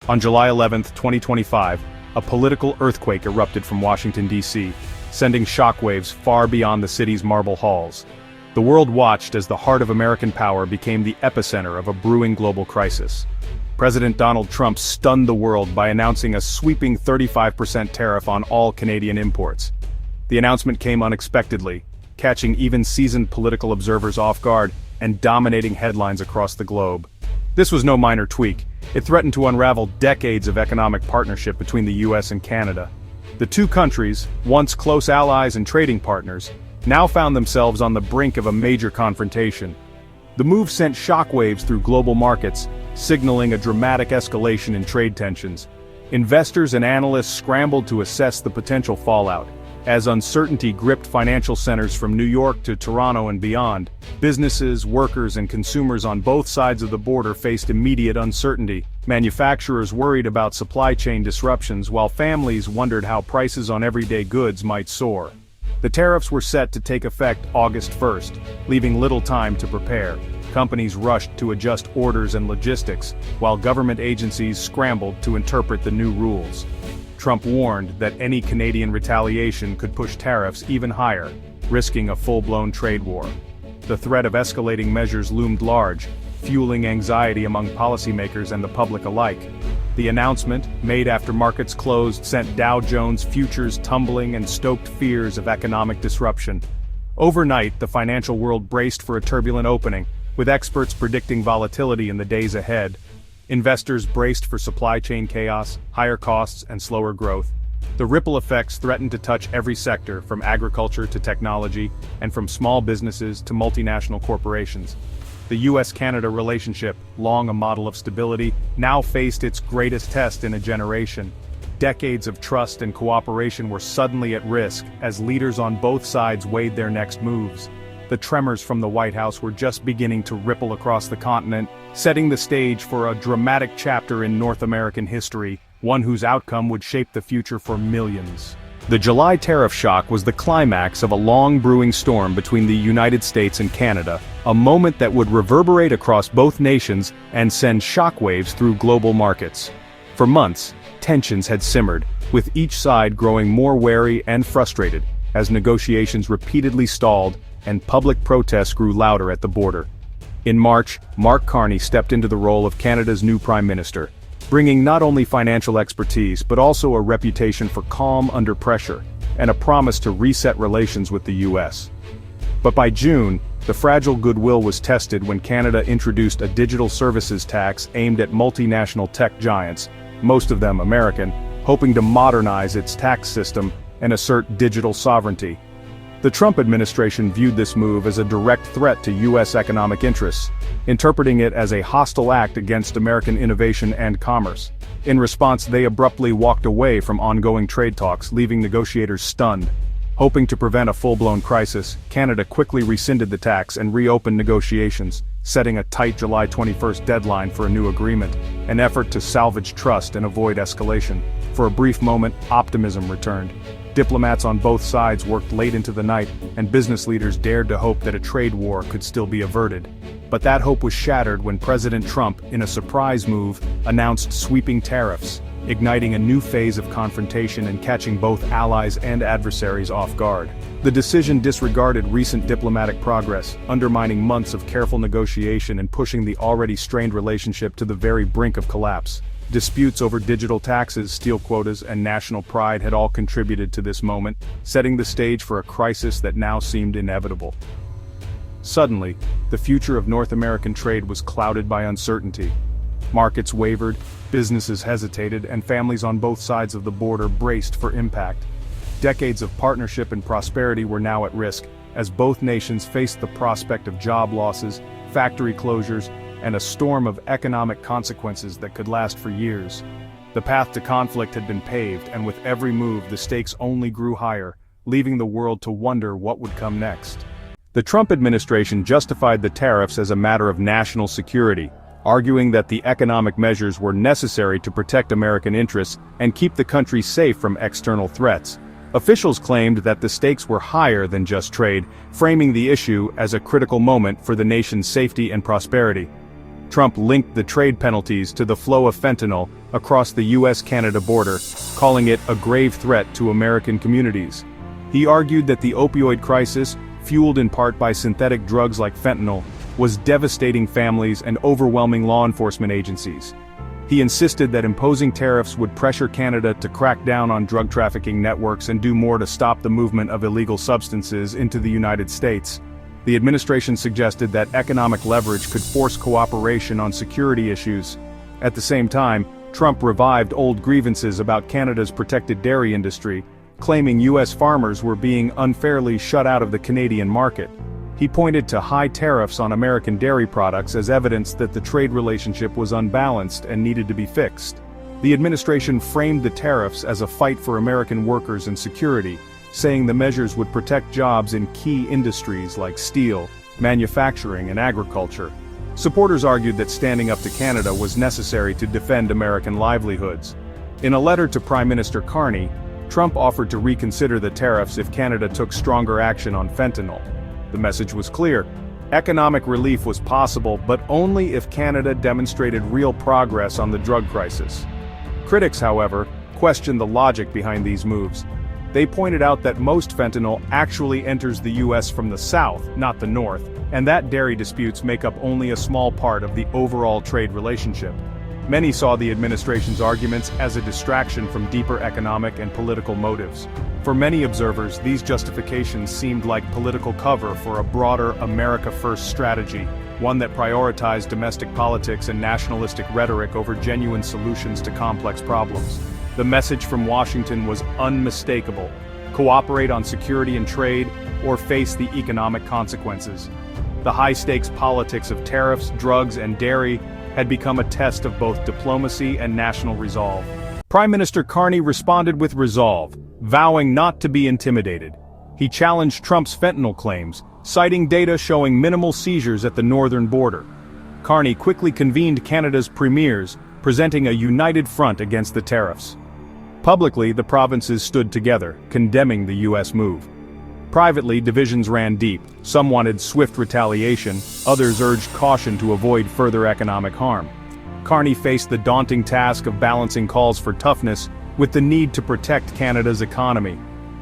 On July 11, 2025, a political earthquake erupted from Washington, D.C., sending shockwaves far beyond the city's marble halls. The world watched as the heart of American power became the epicenter of a brewing global crisis. President Donald Trump stunned the world by announcing a sweeping 35% tariff on all Canadian imports. The announcement came unexpectedly, catching even seasoned political observers off guard and dominating headlines across the globe. This was no minor tweak. It threatened to unravel decades of economic partnership between the U.S. and Canada. The two countries, once close allies and trading partners, now found themselves on the brink of a major confrontation. The move sent shockwaves through global markets, signaling a dramatic escalation in trade tensions. Investors and analysts scrambled to assess the potential fallout. As uncertainty gripped financial centers from New York to Toronto and beyond, businesses, workers, and consumers on both sides of the border faced immediate uncertainty. Manufacturers worried about supply chain disruptions, while families wondered how prices on everyday goods might soar. The tariffs were set to take effect August 1st, leaving little time to prepare. Companies rushed to adjust orders and logistics, while government agencies scrambled to interpret the new rules. Trump warned that any Canadian retaliation could push tariffs even higher, risking a full-blown trade war. The threat of escalating measures loomed large, fueling anxiety among policymakers and the public alike. The announcement, made after markets closed, sent Dow Jones futures tumbling and stoked fears of economic disruption. Overnight, the financial world braced for a turbulent opening, with experts predicting volatility in the days ahead. Investors braced for supply chain chaos, higher costs, and slower growth. The ripple effects threatened to touch every sector, from agriculture to technology, and from small businesses to multinational corporations. The U.S.-Canada relationship, long a model of stability, now faced its greatest test in a generation. Decades of trust and cooperation were suddenly at risk as leaders on both sides weighed their next moves. The tremors from the White House were just beginning to ripple across the continent, setting the stage for a dramatic chapter in North American history, one whose outcome would shape the future for millions. The July tariff shock was the climax of a long brewing storm between the United States and Canada, a moment that would reverberate across both nations and send shockwaves through global markets. For months, tensions had simmered, with each side growing more wary and frustrated, as negotiations repeatedly stalled and public protests grew louder at the border. In March, Carney stepped into the role of Canada's new Prime Minister, bringing not only financial expertise but also a reputation for calm under pressure, and a promise to reset relations with the U.S. But by June, the fragile goodwill was tested when Canada introduced a digital services tax aimed at multinational tech giants, most of them American, hoping to modernize its tax system and assert digital sovereignty. The Trump administration viewed this move as a direct threat to U.S. economic interests, interpreting it as a hostile act against American innovation and commerce. In response, they abruptly walked away from ongoing trade talks, leaving negotiators stunned. Hoping to prevent a full-blown crisis, Canada quickly rescinded the tax and reopened negotiations, setting a tight July 21st deadline for a new agreement, an effort to salvage trust and avoid escalation. For a brief moment, optimism returned. Diplomats on both sides worked late into the night, and business leaders dared to hope that a trade war could still be averted. But that hope was shattered when President Trump, in a surprise move, announced sweeping tariffs, igniting a new phase of confrontation and catching both allies and adversaries off guard. The decision disregarded recent diplomatic progress, undermining months of careful negotiation and pushing the already strained relationship to the very brink of collapse. Disputes over digital taxes, steel quotas, and national pride had all contributed to this moment, setting the stage for a crisis that now seemed inevitable. Suddenly, the future of North American trade was clouded by uncertainty. Markets wavered, businesses hesitated, and families on both sides of the border braced for impact. Decades of partnership and prosperity were now at risk, as both nations faced the prospect of job losses, factory closures, and a storm of economic consequences that could last for years. The path to conflict had been paved, and with every move the stakes only grew higher, leaving the world to wonder what would come next. The Trump administration justified the tariffs as a matter of national security, arguing that the economic measures were necessary to protect American interests and keep the country safe from external threats. Officials claimed that the stakes were higher than just trade, framing the issue as a critical moment for the nation's safety and prosperity. Trump linked the trade penalties to the flow of fentanyl across the US-Canada border, calling it a grave threat to American communities. He argued that the opioid crisis, fueled in part by synthetic drugs like fentanyl, was devastating families and overwhelming law enforcement agencies. He insisted that imposing tariffs would pressure Canada to crack down on drug trafficking networks and do more to stop the movement of illegal substances into the United States. The administration suggested that economic leverage could force cooperation on security issues. At the same time, Trump revived old grievances about Canada's protected dairy industry, claiming U.S. farmers were being unfairly shut out of the Canadian market. He pointed to high tariffs on American dairy products as evidence that the trade relationship was unbalanced and needed to be fixed. The administration framed the tariffs as a fight for American workers and security, saying the measures would protect jobs in key industries like steel, manufacturing, and agriculture. Supporters argued that standing up to Canada was necessary to defend American livelihoods. In a letter to Prime Minister Carney, Trump offered to reconsider the tariffs if Canada took stronger action on fentanyl. The message was clear. Economic relief was possible, but only if Canada demonstrated real progress on the drug crisis. Critics, however, questioned the logic behind these moves. They pointed out that most fentanyl actually enters the U.S. from the south, not the north, and that dairy disputes make up only a small part of the overall trade relationship. Many saw the administration's arguments as a distraction from deeper economic and political motives. For many observers, these justifications seemed like political cover for a broader America First strategy, one that prioritized domestic politics and nationalistic rhetoric over genuine solutions to complex problems. The message from Washington was unmistakable: cooperate on security and trade, or face the economic consequences. The high-stakes politics of tariffs, drugs, and dairy had become a test of both diplomacy and national resolve. Prime Minister Carney responded with resolve, vowing not to be intimidated. He challenged Trump's fentanyl claims, citing data showing minimal seizures at the northern border. Carney quickly convened Canada's premiers, presenting a united front against the tariffs. Publicly, the provinces stood together, condemning the U.S. move. Privately, divisions ran deep. Some wanted swift retaliation, others urged caution to avoid further economic harm. Carney faced the daunting task of balancing calls for toughness with the need to protect Canada's economy.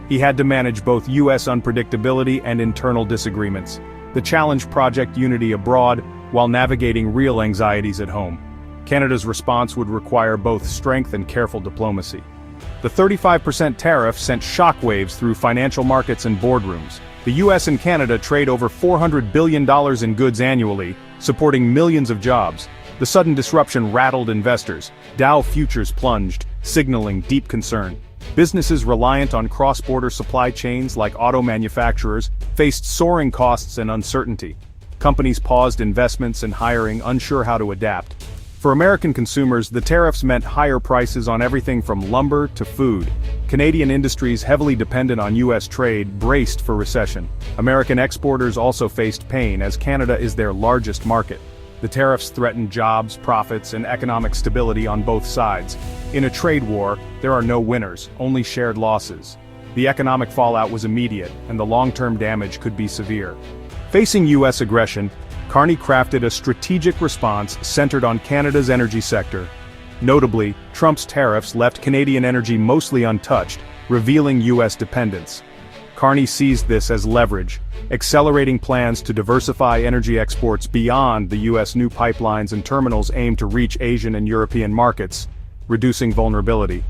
He had to manage both U.S. unpredictability and internal disagreements. The challenge project unity abroad, while navigating real anxieties at home. Canada's response would require both strength and careful diplomacy. The 35% tariff sent shockwaves through financial markets and boardrooms. The US and Canada trade over $400 billion in goods annually, supporting millions of jobs. The sudden disruption rattled investors. Dow futures plunged, signaling deep concern. Businesses reliant on cross-border supply chains like auto manufacturers faced soaring costs and uncertainty. Companies paused investments and hiring, unsure how to adapt. For American consumers, the tariffs meant higher prices on everything from lumber to food. Canadian industries heavily dependent on U.S. trade braced for recession. American exporters also faced pain as Canada is their largest market. The tariffs threatened jobs, profits, and economic stability on both sides. In a trade war, there are no winners, only shared losses. The economic fallout was immediate, and the long-term damage could be severe. Facing U.S. aggression, Carney crafted a strategic response centered on Canada's energy sector. Notably, Trump's tariffs left Canadian energy mostly untouched, revealing U.S. dependence. Carney seized this as leverage, accelerating plans to diversify energy exports beyond the U.S. New pipelines and terminals aimed to reach Asian and European markets, reducing vulnerability.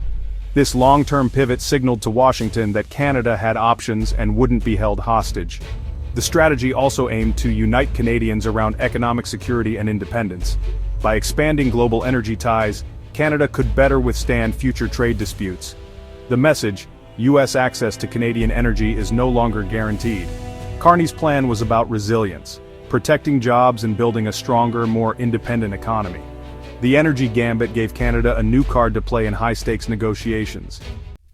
This long-term pivot signaled to Washington that Canada had options and wouldn't be held hostage. The strategy also aimed to unite Canadians around economic security and independence. By expanding global energy ties, Canada could better withstand future trade disputes. The message: U.S. access to Canadian energy is no longer guaranteed. Carney's plan was about resilience, protecting jobs and building a stronger, more independent economy. The energy gambit gave Canada a new card to play in high-stakes negotiations.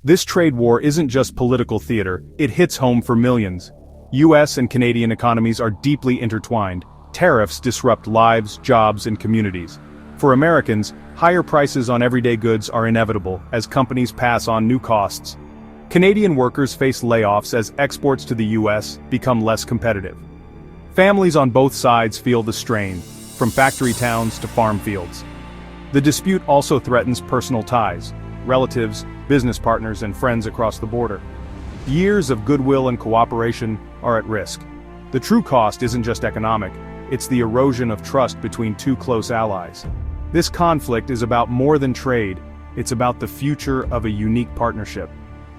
This trade war isn't just political theater, it hits home for millions. U.S. and Canadian economies are deeply intertwined. Tariffs disrupt lives, jobs, and communities. For Americans, higher prices on everyday goods are inevitable as companies pass on new costs. Canadian workers face layoffs as exports to the U.S. become less competitive. Families on both sides feel the strain. from factory towns to farm fields. The dispute also threatens personal ties, relatives, business partners, and friends across the border. Years of goodwill and cooperation are at risk. The true cost isn't just economic, it's the erosion of trust between two close allies. This conflict is about more than trade, it's about the future of a unique partnership.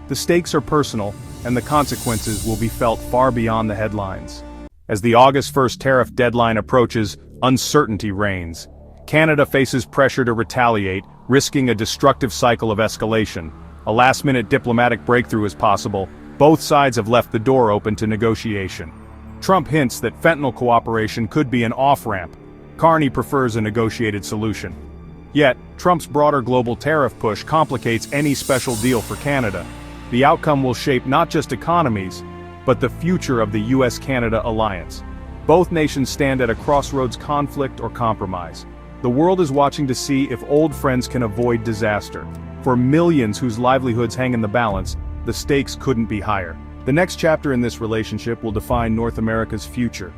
The stakes are personal, and the consequences will be felt far beyond the headlines. As the August 1st tariff deadline approaches, uncertainty reigns. Canada faces pressure to retaliate, risking a destructive cycle of escalation. A last-minute diplomatic breakthrough is possible. Both sides have left the door open to negotiation. Trump hints that fentanyl cooperation could be an off-ramp. Carney prefers a negotiated solution. Yet, Trump's broader global tariff push complicates any special deal for Canada. The outcome will shape not just economies, but the future of the US-Canada alliance. Both nations stand at a crossroads: conflict or compromise. The world is watching to see if old friends can avoid disaster. For millions whose livelihoods hang in the balance, the stakes couldn't be higher. The next chapter in this relationship will define North America's future.